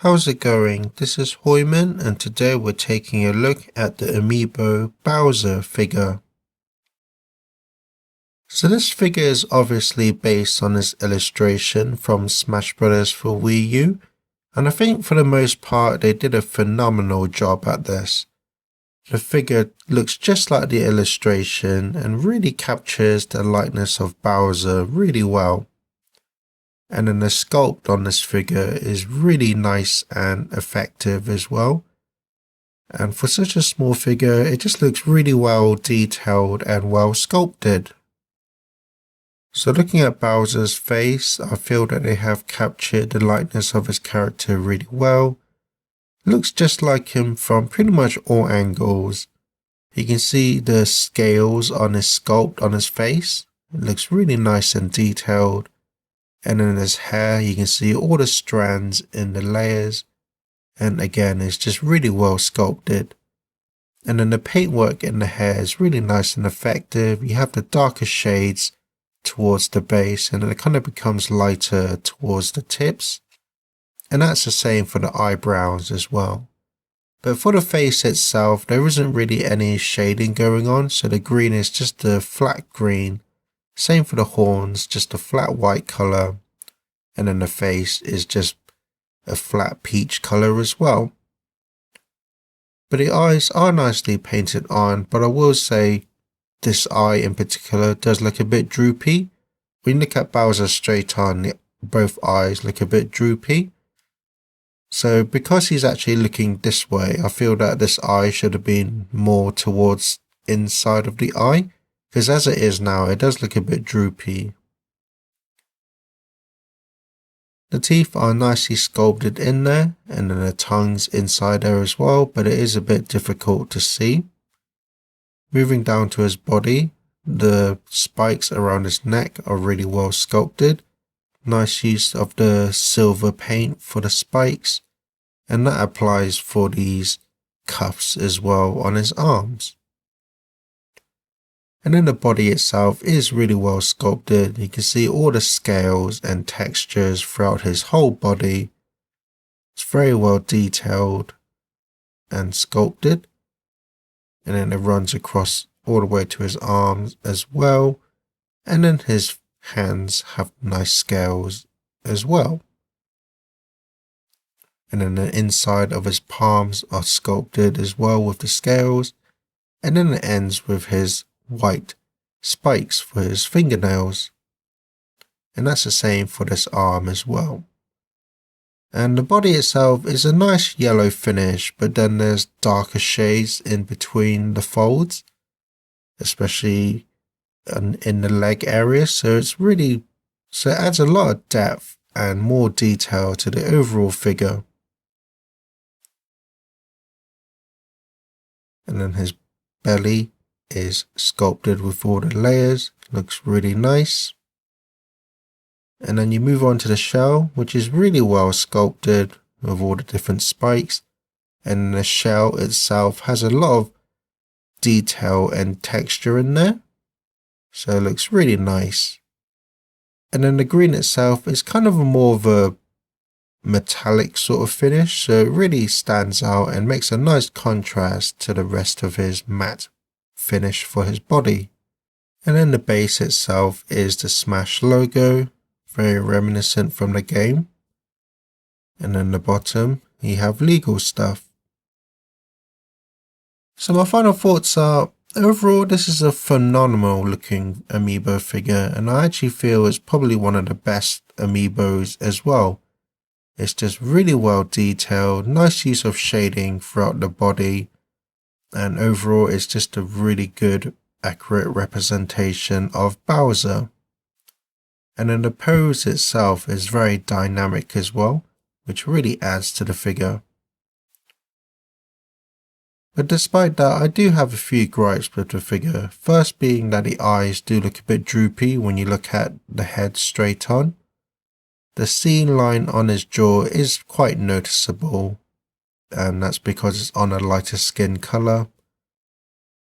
How's it going? This is Hoiman and today we're taking a look at the Amiibo Bowser figure. So this figure is obviously based on this illustration from Smash Bros. For Wii U, and I think for the most part they did a phenomenal job at this. The figure looks just like the illustration and really captures the likeness of Bowser really well. And then the sculpt on this figure is really nice and effective as well. And for such a small figure, it just looks really well detailed and well sculpted. So looking at Bowser's face, I feel that they have captured the likeness of his character really well. It looks just like him from pretty much all angles. You can see the scales on his sculpt on his face. It looks really nice and detailed. And in his hair, you can see all the strands in the layers. And again, it's just really well sculpted. And then the paintwork in the hair is really nice and effective. You have the darker shades towards the base, and then it kind of becomes lighter towards the tips. And that's the same for the eyebrows as well. But for the face itself, there isn't really any shading going on. So the green is just a flat green. Same for the horns, just a flat white color, and then the face is just a flat peach color as well. But the eyes are nicely painted on, but I will say this eye in particular does look a bit droopy. When you look at Bowser straight on, both eyes look a bit droopy. So because he's actually looking this way, I feel that this eye should have been more towards inside of the eye. Because as it is now, it does look a bit droopy. The teeth are nicely sculpted in there, and then the tongue's inside there as well, but it is a bit difficult to see. Moving down to his body, the spikes around his neck are really well sculpted. Nice use of the silver paint for the spikes, and that applies for these cuffs as well on his arms. And then the body itself is really well sculpted. You can see all the scales and textures throughout his whole body. It's very well detailed and sculpted. And then it runs across all the way to his arms as well. And then his hands have nice scales as well. And then the inside of his palms are sculpted as well with the scales. And then it ends with his white spikes for his fingernails, and that's the same for this arm as well. And the body itself is a nice yellow finish, but then there's darker shades in between the folds, especially in the leg area, so it adds a lot of depth and more detail to the overall figure. And then his belly is sculpted with all the layers, looks really nice. And then you move on to the shell, which is really well sculpted with all the different spikes, and the shell itself has a lot of detail and texture in there, so it looks really nice. And then the green itself is kind of more of a metallic sort of finish, so it really stands out and makes a nice contrast to the rest of his matte finish for his body. And then the base itself is the Smash logo, very reminiscent from the game. And then the bottom, you have legal stuff. So my final thoughts are, overall this is a phenomenal looking Amiibo figure, and I actually feel it's probably one of the best Amiibos as well. It's just really well detailed, nice use of shading throughout the body. And overall, it's just a really good, accurate representation of Bowser. And then the pose itself is very dynamic as well, which really adds to the figure. But despite that, I do have a few gripes with the figure. First being that the eyes do look a bit droopy when you look at the head straight on. The seam line on his jaw is quite noticeable, and that's because it's on a lighter skin color.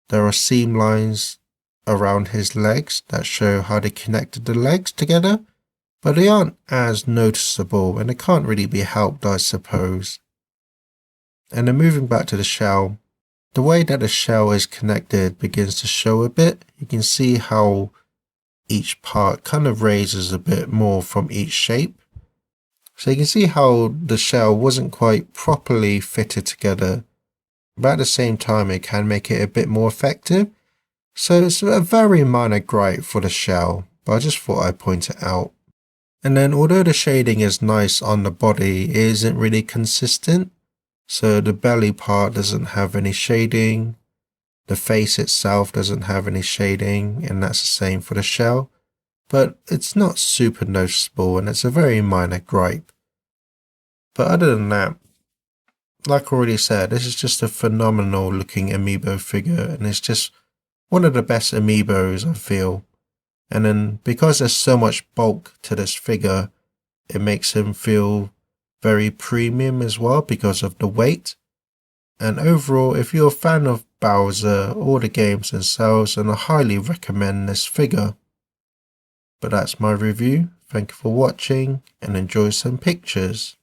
There are seam lines around his legs that show how they connected the legs together, but they aren't as noticeable and they can't really be helped, I suppose. And then moving back to the shell, the way that the shell is connected begins to show a bit. You can see how each part kind of raises a bit more from each shape. So you can see how the shell wasn't quite properly fitted together, but at the same time it can make it a bit more effective. So it's a very minor gripe for the shell, but I just thought I'd point it out. And then although the shading is nice on the body, it isn't really consistent. So the belly part doesn't have any shading, the face itself doesn't have any shading, and that's the same for the shell. But it's not super noticeable and it's a very minor gripe. But other than that, like I already said, this is just a phenomenal looking Amiibo figure, and it's just one of the best Amiibos, I feel. And then because there's so much bulk to this figure, it makes him feel very premium as well because of the weight. And overall, if you're a fan of Bowser or the games themselves, then I highly recommend this figure. But that's my review. Thank you for watching and enjoy some pictures.